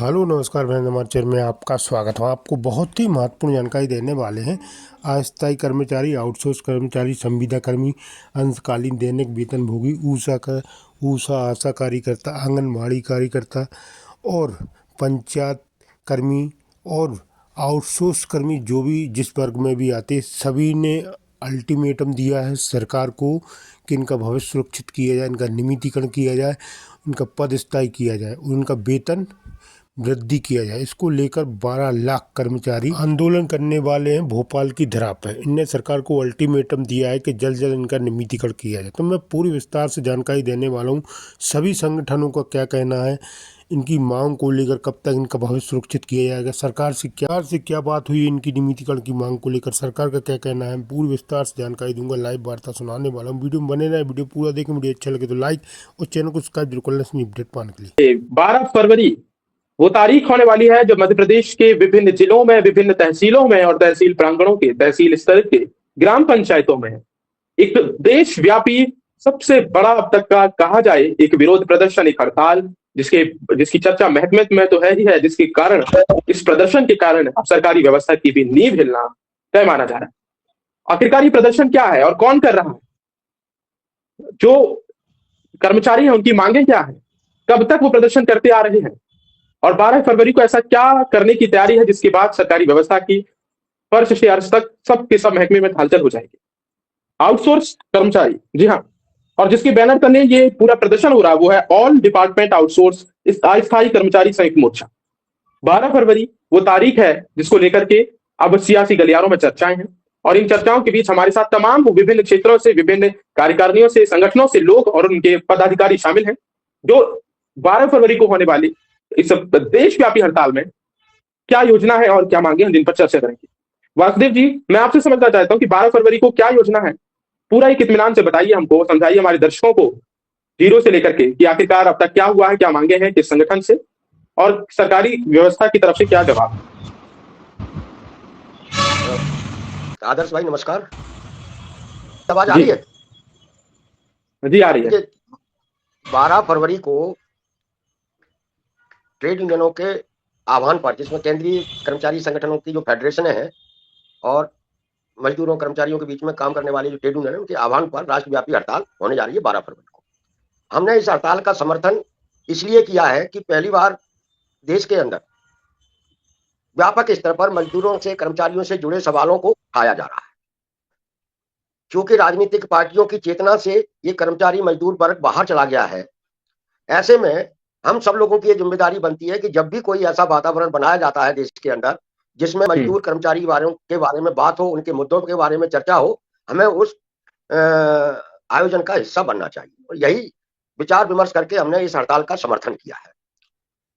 Hello नमस्कार, मैं हमारे चैनल में आपका स्वागत है। आपको बहुत ही महत्वपूर्ण जानकारी देने वाले हैं। अस्थायी कर्मचारी, आउटसोर्स कर्मचारी, संविदा कर्मी, अंशकालीन दैनिक वेतनभोगी, ऊषा आशा कार्यकर्ता, आंगनबाड़ी कार्यकर्ता और पंचायत कर्मी और आउटसोर्स कर्मी जो भी जिस वर्ग में भी आते, सभी ने अल्टीमेटम दिया है सरकार को कि इनका भविष्य सुरक्षित किया जाए, इनका नियमितीकरण किया जाए, उनका पद स्थायी किया जाए, उनका वेतन वृद्धि किया जाए। इसको लेकर 12 लाख कर्मचारी आंदोलन करने वाले हैं भोपाल की धरा पर। इनने सरकार को अल्टीमेटम दिया है कि जल्द जल्द इनका नियमितीकरण किया जाए। तो मैं पूरी विस्तार से जानकारी देने वाला हूँ। सभी संगठनों का क्या कहना है, इनकी मांग को लेकर, कब तक इनका भविष्य सुरक्षित किया जाएगा, सरकार से क्या बात हुई इनकी नियमितीकरण की मांग को लेकर, सरकार का क्या कहना है, पूरी विस्तार से जानकारी दूंगा। लाइव वार्ता सुनाने वाला हूँ। वीडियो में बने रहे, वीडियो पूरा देखें। वीडियो अच्छा लगे तो लाइक और चैनल को सब्सक्राइब जरूर कर लें अपडेट पाने के लिए। 12 फरवरी वो तारीख होने वाली है जब मध्य प्रदेश के विभिन्न जिलों में, विभिन्न तहसीलों में और तहसील प्रांगणों के, तहसील स्तर के ग्राम पंचायतों में एक देशव्यापी सबसे बड़ा अब तक का कहा जाए एक विरोध प्रदर्शन, एक हड़ताल जिसकी चर्चा महकमे में तो है ही है, जिसके कारण, इस प्रदर्शन के कारण अब सरकारी व्यवस्था की भी नींव हिलना तय माना जा रहा है। आखिरकार ये प्रदर्शन क्या है और कौन कर रहा है? जो कर्मचारी हैं उनकी मांगे क्या है? कब तक वो प्रदर्शन करते आ रहे हैं? और 12 फरवरी को ऐसा क्या करने की तैयारी है जिसके बाद सरकारी व्यवस्था की फर्श से अर्श तक सब के सब महकमे में हलचल हो जाएगी? आउटसोर्स कर्मचारी, जी हाँ, और जिसके बैनर तले ये पूरा प्रदर्शन हो रहा है वो है ऑल डिपार्टमेंट आउटसोर्स अस्थायी कर्मचारी संयुक्त मोर्चा। 12 फरवरी वो तारीख है जिसको लेकर के अब सियासी गलियारों में चर्चाएं हैं, और इन चर्चाओं के बीच हमारे साथ तमाम विभिन्न क्षेत्रों से, विभिन्न कार्यकारिणियों से, संगठनों से लोग और उनके पदाधिकारी शामिल हैं, जो 12 फरवरी को होने वाली इस देशव्यापी हड़ताल में क्या योजना है और क्या मांगे हैं, जिन पर चर्चा करेंगे। वासुदेव जी, मैं आपसे समझना चाहता हूं कि 12 फरवरी को क्या योजना है, पूरा एक इत्मीनान से बताइए हमको, समझाइए हमारे दर्शकों को जीरो से लेकर के कि आखिरकार अब तक क्या हुआ है, क्या मांगे हैं किस संगठन से, और सरकारी व्यवस्था की तरफ से क्या जवाब। आदर्श भाई नमस्कार, आवाज आ रही है? जी आ रही है। 12 फरवरी को ट्रेड यूनियनों के आह्वान पर, जिसमें केंद्रीय कर्मचारी संगठनों की जो फेडरेशन है और मजदूरों कर्मचारियों के बीच में काम करने वाली जो ट्रेड यूनियन है, उनके आह्वान पर राष्ट्रव्यापी हड़ताल होने जा रही है 12 फरवरी को। हमने इस हड़ताल का समर्थन इसलिए किया है कि पहली बार देश के अंदर व्यापक स्तर पर मजदूरों से, कर्मचारियों से जुड़े सवालों को उठाया जा रहा है। क्योंकि राजनीतिक पार्टियों की चेतना से ये कर्मचारी मजदूर वर्ग बाहर चला गया है, ऐसे में हम सब लोगों की ये जिम्मेदारी बनती है कि जब भी कोई ऐसा वातावरण बनाया जाता है देश के अंदर जिसमें मजदूर कर्मचारी के बारे में बात हो, उनके मुद्दों के बारे में चर्चा हो, हमें उस आयोजन का हिस्सा बनना चाहिए। और यही विचार विमर्श करके हमने इस हड़ताल का समर्थन किया है।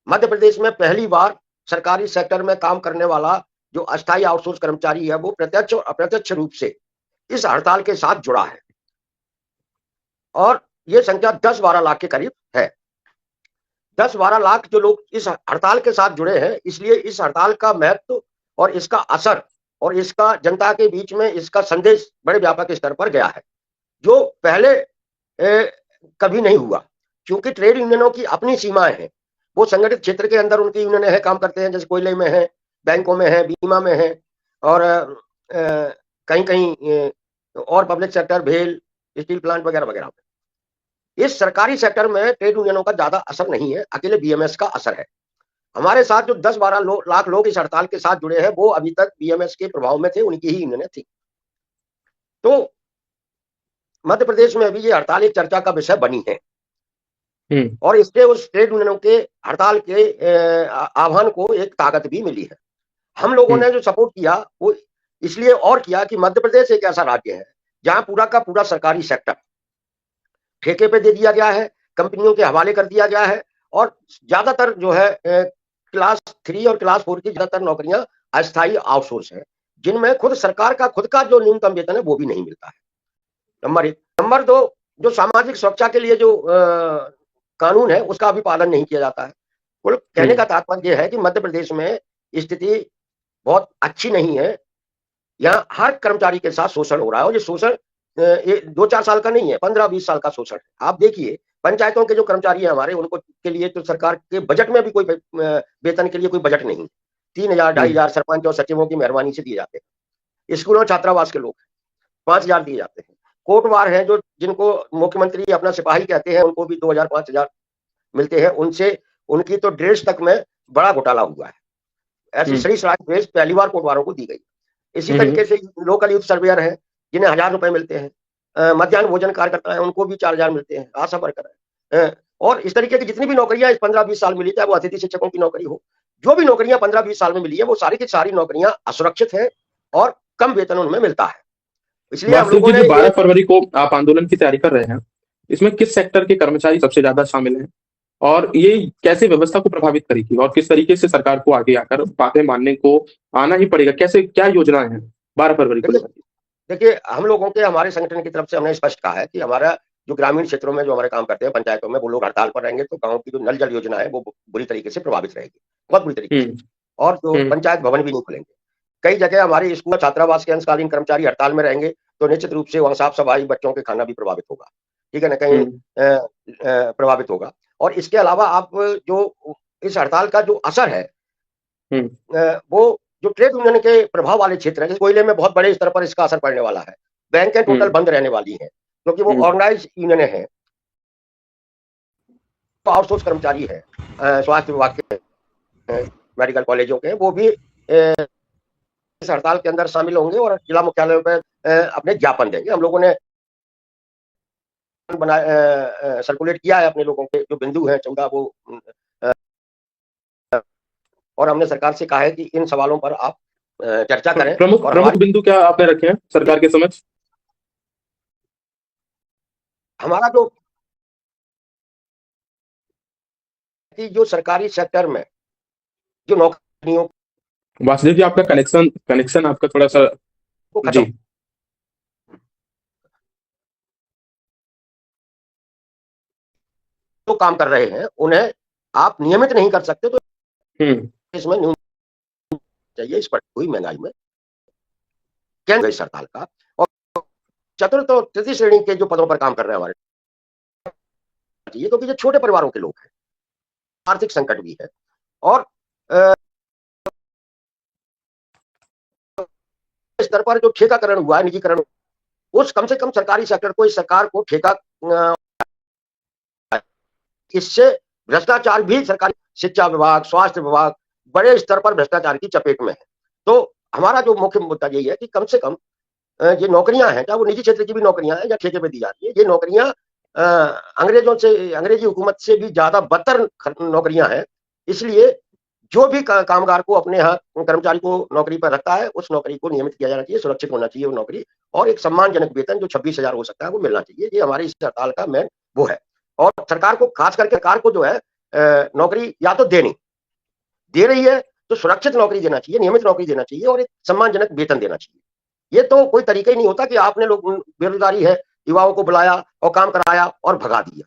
मध्य प्रदेश में पहली बार सरकारी सेक्टर में काम करने वाला जो अस्थायी आउटसोर्स कर्मचारी है, वो प्रत्यक्ष और अप्रत्यक्ष रूप से इस हड़ताल के साथ जुड़ा है, और ये संख्या 10-12 लाख के करीब है। 10-12 लाख जो लोग इस हड़ताल के साथ जुड़े हैं, इसलिए इस हड़ताल का महत्व और इसका असर और इसका जनता के बीच में इसका संदेश बड़े व्यापक स्तर पर गया है, जो पहले कभी नहीं हुआ। क्योंकि ट्रेड यूनियनों की अपनी सीमाएं हैं, वो संगठित क्षेत्र के अंदर उनकी यूनियनें हैं, काम करते हैं, जैसे कोयले में है, बैंकों में है, बीमा में है, और कहीं कहीं और पब्लिक सेक्टर, भेल, स्टील प्लांट वगैरह वगैरह। इस सरकारी सेक्टर में ट्रेड यूनियनों का ज्यादा असर नहीं है, अकेले बीएमएस का असर है। हमारे साथ जो 10-12 लाख लोग इस हड़ताल के साथ जुड़े हैं, वो अभी तक बीएमएस के प्रभाव में थे, उनकी ही यूनियनें थी। तो मध्य प्रदेश में अभी ये हड़ताल एक चर्चा का विषय बनी है, और इससे उस ट्रेड यूनियनों के हड़ताल के आह्वान को एक ताकत भी मिली है। हम लोगों ने जो सपोर्ट किया वो इसलिए और किया कि मध्य प्रदेश एक ऐसा राज्य है जहां पूरा का पूरा सरकारी सेक्टर ठेके पे दे दिया गया है, कंपनियों के हवाले कर दिया गया है, और ज्यादातर जो है क्लास 3 और क्लास 4 की ज्यादातर नौकरियां अस्थायी आउटसोर्स हैं, जिनमें खुद सरकार का खुद का जो न्यूनतम वेतन है वो भी नहीं मिलता है। नंबर 1। नंबर 2, जो सामाजिक सुरक्षा के लिए जो कानून है उसका भी पालन नहीं किया जाता है। कुल कहने का तात्पर्य यह है कि मध्य प्रदेश में स्थिति बहुत अच्छी नहीं है। यहाँ हर कर्मचारी के साथ शोषण हो रहा है, और ये शोषण 2-4 साल का नहीं है, 15-20 साल का शोषण है। आप देखिए पंचायतों के जो कर्मचारी हैं हमारे, उनको के लिए तो सरकार के बजट में भी कोई वेतन के लिए कोई बजट नहीं। 3,000 2,500 सरपंच और सचिवों की मेहरबानी से दिए जाते हैं। स्कूलों और छात्रावास के लोग 5,000 दिए जाते हैं। कोटवार हैं जो जिनको मुख्यमंत्री अपना सिपाही कहते हैं, उनको भी 2,000 5,000 मिलते हैं। उनसे उनकी तो ड्रेस तक में बड़ा घोटाला हुआ है। ऐसी सड़ी सड़ाई ड्रेस पहली बार कोटवारों को दी गई। इसी तरीके से लोकल यूथ सर्वेयर हैं जिन्हें 1,000 रुपए मिलते हैं। मध्याह्न भोजन कार्यकर्ता है, उनको भी 4,000 मिलते हैं। आशा वर्कर है, और इस तरीके की जितनी भी नौकरियां इस 15-20 साल मिली, चाहे वो अतिथि शिक्षकों की नौकरी हो, जो भी नौकरियां 15-20 साल में मिली है, वो सारी की सारी नौकरियां असुरक्षित है और कम वेतन उनमें मिलता है। इसलिए हम लोगों ने 12 फरवरी को आप आंदोलन की तैयारी कर रहे हैं, इसमें किस सेक्टर के कर्मचारी सबसे ज्यादा शामिल हैं और ये कैसे व्यवस्था को प्रभावित करेगी और किस तरीके से सरकार को आगे आकर बातें मानने को आना ही पड़ेगा? कैसे, क्या योजनाएं हैं 12 फरवरी को लेकर? देखिए, हम लोगों के हमारे संगठन की तरफ से हमने स्पष्ट कहा है कि हमारा जो ग्रामीण क्षेत्रों में जो हमारे काम करते हैं पंचायतों में, वो लोग हड़ताल पर रहेंगे तो गांव की जो नल जल योजना है वो बुरी तरीके से प्रभावित रहेगी, बहुत बुरी तरीके से। और जो पंचायत भवन भी नहीं खुलेंगे। कई जगह हमारे स्कूल छात्रावास के अंशकालीन कर्मचारी हड़ताल में रहेंगे तो निश्चित रूप से वहां साफ सफाई, बच्चों के खाना भी प्रभावित होगा, ठीक है ना, कहीं प्रभावित होगा। और इसके अलावा आप जो इस हड़ताल का जो असर है वो जो ट्रेड यूनियन के प्रभाव वाले क्षेत्र है, जैसे कोयले में बहुत बड़े स्तर पर इसका असर पड़ने वाला है। बैंकें टोटल बंद रहने वाली हैं क्योंकि वो ऑर्गेनाइज यूनियन है, तो आउटसोर्स कर्मचारी है स्वास्थ्य विभाग के, मेडिकल कॉलेजों के, वो भी इस हड़ताल के अंदर शामिल होंगे और जिला मुख्यालयों पर अपने ज्ञापन देंगे। हम लोगों ने सर्कुलेट किया है अपने लोगों के जो बिंदु हैं 14 वो, और हमने सरकार से कहा है कि इन सवालों पर आप चर्चा करें। प्रमुख बिंदु क्या आपने रखे हैं सरकार के समक्ष? हमारा जो सरकारी सेक्टर में जो नौकरियों, वासुदेव जी आपका कनेक्शन आपका थोड़ा सा जी, जो काम कर रहे हैं उन्हें आप नियमित नहीं कर सकते, तो इसमें न्यूनतम चाहिए इस पर हुई महंगाई में केंद्र सरकार का। और चतुर्थ और तृतीय श्रेणी के जो पदों पर काम कर रहे हैं हमारे चाहिए, क्योंकि जो छोटे परिवारों के लोग हैं, आर्थिक संकट भी है, और स्तर पर जो ठेकाकरण हुआ है, निजीकरण, उस कम से कम सरकारी सेक्टर को, इस सरकार को ठेका, इससे भ्रष्टाचार भी सरकारी शिक्षा विभाग, स्वास्थ्य विभाग बड़े स्तर पर भ्रष्टाचार की चपेट में है। तो हमारा जो मुख्य मुद्दा यही है कि कम से कम ये नौकरियां हैं, चाहे वो निजी क्षेत्र की भी नौकरियां हैं या ठेके पे दी जाती है, ये नौकरियां अंग्रेजी हुकूमत से भी ज्यादा बदतर नौकरियां हैं। इसलिए जो भी कामगार को अपने यहाँ कर्मचारी को नौकरी पर रखता है, उस नौकरी को नियमित किया जाना चाहिए, सुरक्षित होना चाहिए वो नौकरी, और एक सम्मानजनक वेतन जो 26,000 हो सकता है वो मिलना चाहिए। ये हमारी इस हड़ताल का मेन वो है। और सरकार को, खास करके सरकार को जो है नौकरी या तो दे रही है तो सुरक्षित नौकरी देना चाहिए, नियमित नौकरी देना चाहिए और एक सम्मानजनक वेतन देना चाहिए। ये तो कोई तरीका ही नहीं होता कि आपने लोग, बेरोजगारी है, युवाओं को बुलाया और काम कराया और भगा दिया।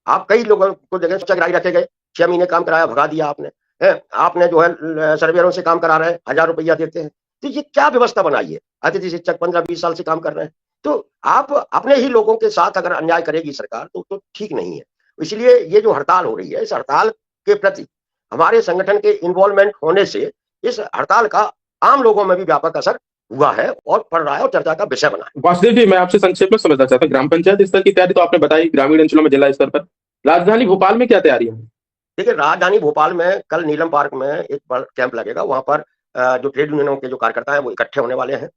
आप कई लोगों को जगह स्वच्छाग्रही रखे गए, 6 महीने काम कराया, भगा दिया आपने जो है सर्वेयरों से काम करा रहे हैं, 1,000 रुपया देते हैं। तो ये क्या व्यवस्था बनाई है? अतिथि शिक्षक 15-20 साल से काम कर रहे हैं, तो आप अपने ही लोगों के साथ अगर अन्याय करेगी सरकार तो ठीक नहीं है। इसलिए ये जो हड़ताल हो रही है, इस हड़ताल के प्रति हमारे संगठन के इन्वॉल्वमेंट होने से इस हड़ताल का आम लोगों में भी व्यापक असर हुआ है और पड़ रहा है और चर्चा का विषय बना है। वासुदेव जी, मैं आपसे संक्षेप में समझना चाहता हूँ, ग्राम पंचायत स्तर की तैयारी तो आपने बताई, ग्रामीण अंचलों में जिला स्तर पर, राजधानी भोपाल में क्या तैयारी है? देखिए, राजधानी भोपाल में कल नीलम पार्क में एक बड़ा कैंप लगेगा। वहां पर जो ट्रेड यूनियनों के जो कार्यकर्ता हैं वो इकट्ठे होने वाले हैं।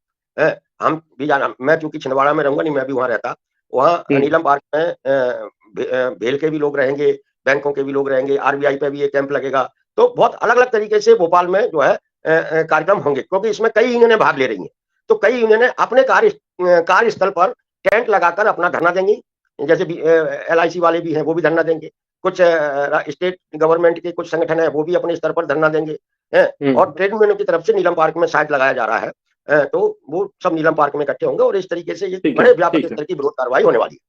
हम भी जाना, मैं चूंकि छिंदवाड़ा में रहूंगा नहीं, मैं भी वहां रहता, वहां नीलम पार्क में भेल के भी लोग रहेंगे, बैंकों के भी लोग रहेंगे, आरबीआई पे भी ये कैंप लगेगा। तो बहुत अलग अलग तरीके से भोपाल में जो है कार्यक्रम होंगे, क्योंकि इसमें कई यूनियनें भाग ले रही हैं। तो कई यूनियनें अपने कार्यस्थल पर टेंट लगाकर अपना धरना देंगी, जैसे LIC वाले भी हैं वो भी धरना देंगे, कुछ स्टेट गवर्नमेंट के कुछ संगठन है वो भी अपने स्तर पर धरना देंगे, और ट्रेड यूनियन की तरफ से नीलम पार्क में साइट लगाया जा रहा है, तो वो सब नीलम पार्क में इकट्ठे होंगे और इस तरीके से ये बड़े व्यापक स्तर की विरोध कार्रवाई होने वाली है।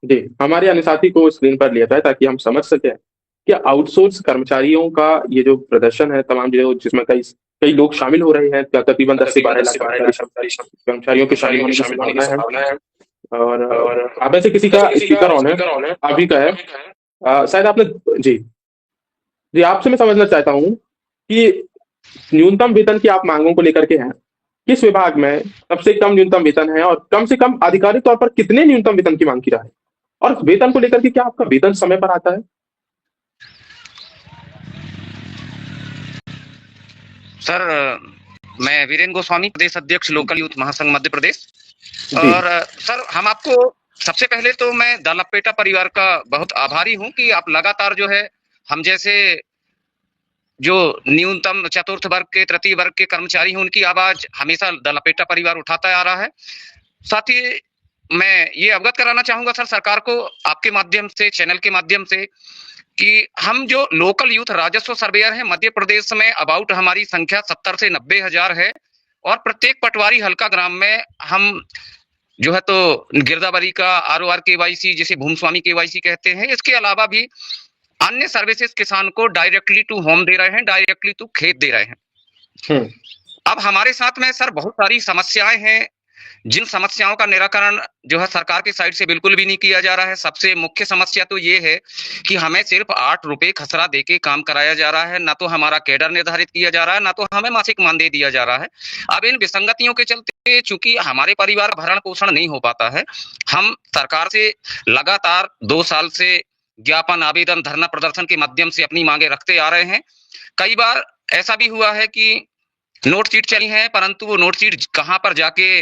जी, हमारे अनुसाथी को स्क्रीन पर लिया जाए ताकि हम समझ सके कि आउटसोर्स कर्मचारियों का ये जो प्रदर्शन है, तमाम जो जिसमें कई लोग शामिल हो रहे हैं, तकरीबन 10 से 12 लाख कर्मचारियों के शामिल होने की संभावना है। और आप में से किसी का स्पीकर ऑन है? आप ही का है। शायद आपने जी जी आपसे मैं समझना चाहता हूँ कि न्यूनतम वेतन की आप मांगों को लेकर के हैं, किस विभाग में सबसे कम न्यूनतम वेतन है और कम से कम आधिकारिक तौर पर कितने न्यूनतम वेतन की मांग की जाए, और वेतन को लेकर के क्या आपका वेतन समय पर आता है? सर, मैं वीरेंद्र गोस्वामी, प्रदेश अध्यक्ष लोकल यूथ महासंघ मध्य प्रदेश। जी और सर, हम आपको सबसे पहले तो मैं दलपेटा परिवार का बहुत आभारी हूं कि आप लगातार जो है हम जैसे जो न्यूनतम चतुर्थ वर्ग के, तृतीय वर्ग के कर्मचारी हैं, उनकी आवाज हमेशा दलपेटा परिवार उठाता आ रहा है। साथ ही मैं ये अवगत कराना चाहूंगा सर सरकार को, आपके माध्यम से, चैनल के माध्यम से, कि हम जो लोकल यूथ राजस्व सर्वेयर हैं मध्य प्रदेश में, अबाउट हमारी संख्या 70 से 90 हजार है। और प्रत्येक पटवारी हल्का ग्राम में हम जो है तो गिरदावरी का ROR KYC, जिसे भूमस्वामी KYC कहते हैं, इसके अलावा भी अन्य सर्विसेज किसान को डायरेक्टली टू होम दे रहे हैं, डायरेक्टली टू खेत दे रहे हैं। अब हमारे साथ में सर बहुत सारी समस्याएं हैं, जिन समस्याओं का निराकरण जो है सरकार की साइड से बिल्कुल भी नहीं किया जा रहा है। सबसे मुख्य समस्या तो ये है कि हमें सिर्फ 8 रुपए खसरा देके काम कराया जा रहा है, ना तो हमारा कैडर निर्धारित किया जा रहा है, ना तो हमें मासिक मानदेय दिया जा रहा है। अब इन विसंगतियों के चलते चूंकि हमारे परिवार भरण पोषण नहीं हो पाता है, हम सरकार से लगातार 2 साल से ज्ञापन, आवेदन, धरना प्रदर्शन के माध्यम से अपनी मांगे रखते आ रहे हैं। कई बार ऐसा भी हुआ है कि नोट शीट चली है, परंतु वो नोट शीट कहां पर जाके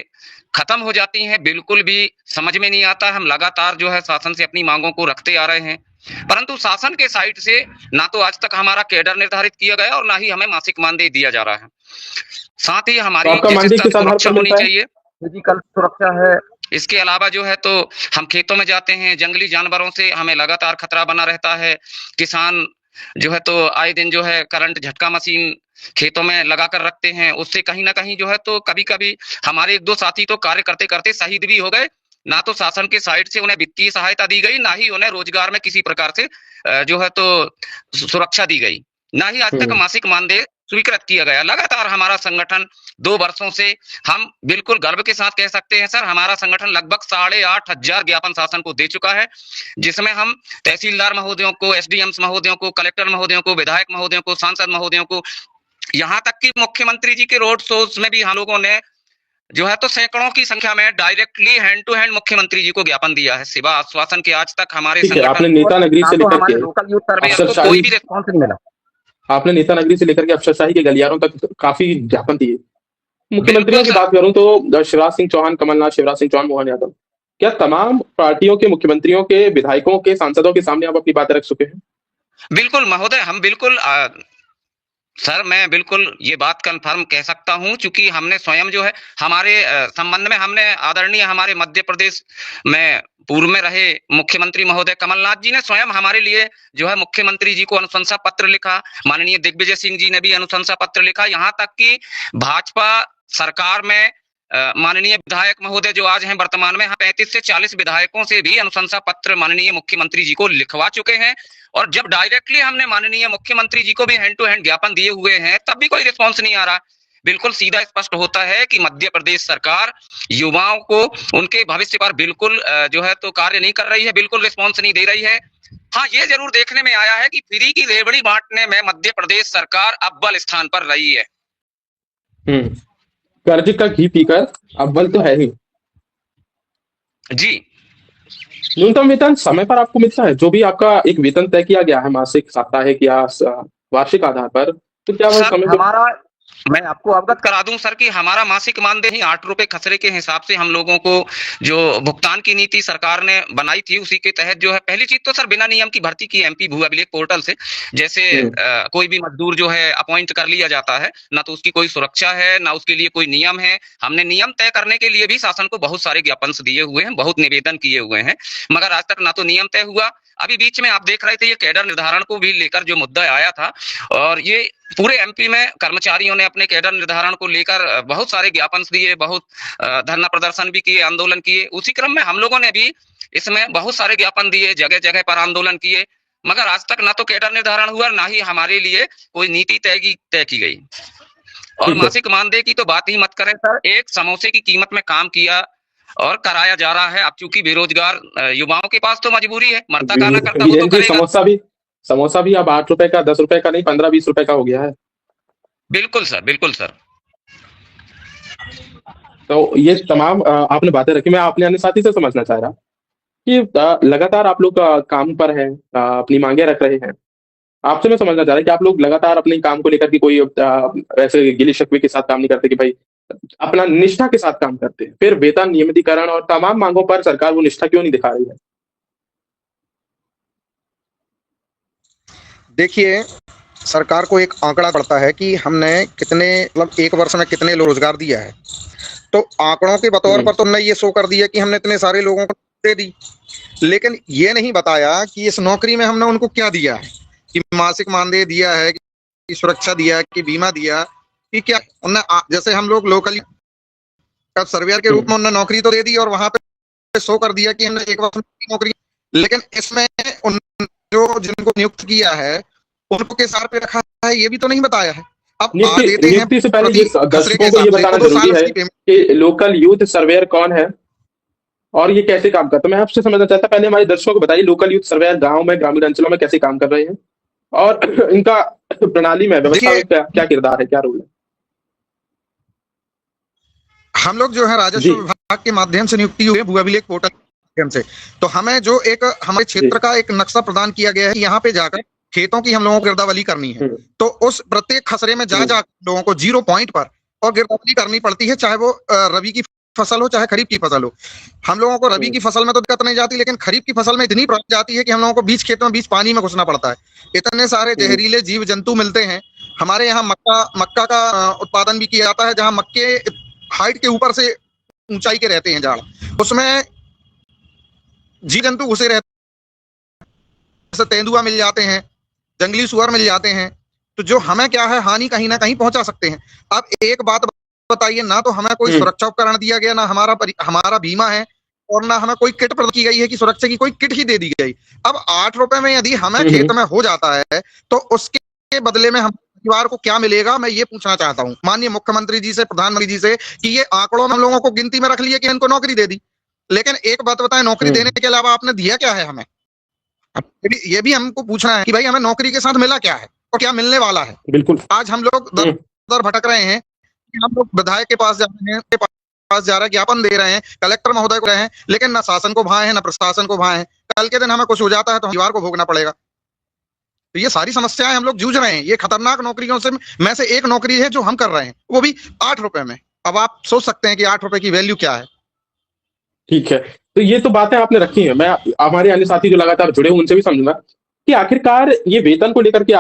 खत्म हो जाती हैं बिल्कुल भी समझ में नहीं आता। हम लगातार जो है शासन से अपनी मांगों को रखते आ रहे हैं, परंतु शासन के साइड से ना तो आज तक हमारा कैडर निर्धारित किया गया और ना ही हमें मासिक मानदेय दिया जा रहा है। साथ ही तो हमारी आपका जिस मानदेय स्तर किस आधार सुरक्षा पर होनी मिलता है? चाहिए, फिजिकल सुरक्षा है। इसके अलावा जो है तो हम खेतों में जाते हैं, जंगली जानवरों से हमें लगातार खतरा बना रहता है। किसान जो है तो आए दिन जो है करंट झटका मशीन खेतों में लगा कर रखते हैं, उससे कहीं ना कहीं जो है तो कभी कभी हमारे 1-2 साथी तो कार्य करते करते शहीद भी हो गए। ना तो शासन के साइड से उन्हें वित्तीय सहायता दी गई, ना ही उन्हें रोजगार में किसी प्रकार से जो है तो सुरक्षा दी गई, ना ही आज तक मासिक मानदेय स्वीकृत किया गया। लगातार हमारा संगठन 2 वर्षों से, हम बिल्कुल गर्व के साथ कह सकते हैं सर, हमारा संगठन लगभग 8,500 ज्ञापन शासन को दे चुका है, जिसमें हम तहसीलदार महोदयों को, SDMs महोदयों को, कलेक्टर महोदयों को, विधायक महोदयों को, सांसद महोदयों को, यहाँ तक कि मुख्यमंत्री जी के रोड शोज में भी हम लोगों ने जो है तो सैकड़ों की संख्या में डायरेक्टली हैंड टू हैंड मुख्यमंत्री जी को ज्ञापन दिया है। सिवा आश्वासन के आज तक हमारे ठीक है, आपने संगठन नेता नगरी से लेकर के लोकल यूथ सर्वेयर को अफसरशाही, कोई भी रिस्पॉन्स नहीं मिला। आपने नेता नगरी से लेकर के अफसरशाही के गलियारों तक काफी ज्ञापन दिए। मुख्यमंत्रियों की बिल्कुल बात करूं तो शिवराज सिंह चौहान, कमलनाथ, शिवराज सिंह चौहान, मोहन यादव, क्या तमाम पार्टियों के मुख्यमंत्रियों के, विधायकों के, सांसदों के सामने आप अपनी बातें रख चुके हैं? बिल्कुल महोदय, हम बिल्कुल सर मैं बिल्कुल ये बात कंफर्म कह सकता हूं, क्योंकि हमने स्वयं जो है हमारे संबंध में हमने आदरणीय हमारे मध्य प्रदेश में पूर्व में रहे मुख्यमंत्री महोदय कमलनाथ जी ने स्वयं हमारे लिए जो है मुख्यमंत्री जी को अनुशंसा पत्र लिखा। माननीय दिग्विजय सिंह जी ने भी अनुशंसा पत्र लिखा। यहाँ तक कि भाजपा सरकार में माननीय विधायक महोदय जो आज हैं वर्तमान में, 35 से 40 विधायकों से भी अनुशंसा पत्र माननीय मुख्यमंत्री जी को लिखवा चुके हैं। और जब डायरेक्टली हमने माननीय मुख्यमंत्री जी को भी हैंड टू हैंड ज्ञापन दिए हुए हैं, तब भी कोई रिस्पॉन्स नहीं आ रहा। बिल्कुल सीधा स्पष्ट होता है कि मध्य प्रदेश सरकार युवाओं को उनके भविष्य पर बिल्कुल जो है तो कार्य नहीं कर रही है, बिल्कुल रिस्पॉन्स नहीं दे रही है। हाँ, ये जरूर देखने में आया है कि फ्री की रेवड़ी बांटने में मध्य प्रदेश सरकार अव्वल स्थान पर रही है। कर्ज का घी पीकर अव्वल तो है ही। जी, न्यूनतम वेतन समय पर आपको मिलता है? जो भी आपका एक वेतन तय किया गया है मासिक, साप्ताहिक या वार्षिक आधार पर, तो क्या वह समय पर? हमारा, मैं आपको अवगत करा दूं सर कि हमारा मासिक मानदेय ही 8 रुपए खसरे के हिसाब से हम लोगों को जो भुगतान की नीति सरकार ने बनाई थी, उसी के तहत जो है, पहली चीज तो सर बिना नियम की भर्ती की MP भू अभिलेख पोर्टल से जैसे कोई भी मजदूर जो है अपॉइंट कर लिया जाता है, ना तो उसकी कोई सुरक्षा है, ना उसके लिए कोई नियम है। हमने नियम तय करने के लिए भी शासन को बहुत सारे ज्ञापन दिए हुए हैं, बहुत निवेदन किए हुए हैं, मगर आज तक ना तो नियम तय हुआ। अभी बीच में आप देख रहे थे ये कैडर निर्धारण को भी लेकर जो मुद्दा आया था, और ये पूरे MP में कर्मचारियों ने अपने कैडर निर्धारण को लेकर बहुत सारे ज्ञापन दिए, बहुत धरना प्रदर्शन भी किए, आंदोलन किए। उसी क्रम में हम लोगों ने भी इसमें बहुत सारे ज्ञापन दिए, जगह जगह पर आंदोलन किए, मगर आज तक ना तो कैडर निर्धारण हुआ, ना ही हमारे लिए कोई नीति तय की गई। और मासिक मानदेय की तो बात ही मत करें सर। एक समोसे की कीमत में काम किया और कराया जा रहा है। अब चूंकि बेरोजगार युवाओं के पास तो मजबूरी है, मरता गाना करता वो तो वीरेंद्र जी, करेगा। समोसा भी अब 8 रुपए का, 10 रुपए का नहीं, 15-20 रुपए का हो गया है। बिल्कुल सर, बिल्कुल सर। तो ये तमाम आपने बातें रखी। मैं अपने अन्य साथी से समझना चाह रहा कि लगातार आप लोग काम पर हैं, अपनी मांगे रख रहे हैं। आपसे मैं समझना चाह रहा कि आप लोग लगातार अपने काम को लेकर के कोई ऐसे गिली शिकवे के साथ काम नहीं करते कि भाई अपना निष्ठा के साथ काम करते हैं, फिर वेतन नियमितीकरण और तमाम मांगों पर सरकार वो निष्ठा क्यों नहीं दिखा रही है? देखिए, सरकार को एक आंकड़ा पड़ता है कि हमने कितने मतलब एक वर्ष में कितने लोग रोजगार दिया है। तो आंकड़ों के बतौर पर तो हमने ये शो कर दिया कि हमने इतने सारे लोगों को दे दी, लेकिन ये नहीं बताया कि इस नौकरी में हमने उनको क्या दिया है, कि मासिक मानदेय दिया है, कि सुरक्षा दिया, कि बीमा दिया, कि क्या उन्हें जैसे हम लोग लोकली सर्वेयर के रूप में उन्हें नौकरी तो दे दी और वहां पे शो कर दिया कि हमने एक वर्ष में नौकरी, लेकिन इसमें उन जो जिनको नियुक्त किया है उनको किस आधार पे रखा है ये भी तो नहीं बताया है। अब देते हैं नियुक्ति से पहले प्रति ये खसरे के दर्शकों को ये हिसाब से, बताना तो 2 जरूरी साल है उसकी पेमेंट। कि लोकल यूथ सर्वेयर कौन है और ये कैसे काम करता है। मैं आपसे समझना चाहता पहले हमारे दर्शकों को बताइए लोकल यूथ सर्वेयर गांव में, ग्रामीण अंचलों में कैसे काम कर रहे हैं और इनका प्रणाली में, व्यवस्था में देखिए, क्या किरदार है, क्या रोल है? हम लोग जो है राजस्व जी विभाग के माध्यम से नियुक्ति हुई है, भू अभिलेख पोर्टल के माध्यम से। तो हमें जो एक हमारे जी। क्षेत्र का एक नक्शा प्रदान किया गया है कि यहाँ पे जाकर खेतों की हम लोगों को गिरदावली करनी है। तो उस प्रत्येक खसरे में जा लोगों को 0 पॉइंट पर और गिरदावली करनी पड़ती है, चाहे वो रबी की फसल हो चाहे खरीफ की फसल हो। हम लोगों को रबी की फसल में तो दिक्कत नहीं जाती, लेकिन खरीफ की फसल में इतनी प्रॉब्लम जाती है कि हम लोगों को बीच खेतों में बीच पानी में घुसना पड़ता है। इतने सारे जहरीले जीव जंतु मिलते हैं। हमारे यहाँ मक्का का उत्पादन भी किया जाता है, जहाँ मक्के हाइट के ऊपर से ऊंचाई के रहते हैं झाड़, उसमें जीव जंतु घुसे रहते हैं, जैसे तेंदुआ मिल जाते हैं, जंगली सुअर मिल जाते हैं। तो जो हमें क्या है हानि कहीं ना कहीं पहुंचा सकते हैं। अब एक बात बताइए, ना तो हमें कोई सुरक्षा उपकरण दिया गया, ना हमारा बीमा है, और ना हमें कोई किट प्रदान की गई है कि सुरक्षा की कोई किट ही दे दी गई। अब 8 रुपए में यदि हमें खेत में हो जाता है तो उसके बदले में हम परिवार को क्या मिलेगा, मैं ये पूछना चाहता हूँ माननीय मुख्यमंत्री जी से, प्रधानमंत्री जी से, कि ये आंकड़ों में हम लोगों को गिनती में रख लिया कि इनको नौकरी दे दी, लेकिन एक बात बताएं, नौकरी देने के अलावा आपने दिया क्या है हमें? ये भी हमको पूछना है कि भाई हमें नौकरी के साथ मिला क्या है और क्या मिलने वाला है। बिल्कुल। आज हम लोग दर दर भटक रहे हैं, हम लोग विधायक के पास जा रहे हैं, ज्ञापन दे रहे हैं, कलेक्टर महोदय को रहे हैं, लेकिन ना शासन को भाए हैं ना प्रशासन को भाए हैं। कल के दिन हमें कुछ हो जाता है तो परिवार को भोगना पड़ेगा। तो ये सारी समस्याएं हम लोग जूझ रहे हैं। ये खतरनाक नौकरियों से में से एक नौकरी है जो हम कर रहे हैं, वो भी 8 रुपए में। अब आप सोच सकते हैं कि 8 रुपए की वैल्यू क्या है। ठीक है, तो ये तो बातें आपने रखी हैं। मैं हमारे अन्य साथी जो लगातार जुड़े हुए उनसे भी समझूंगा कि आखिरकार ये वेतन को लेकर के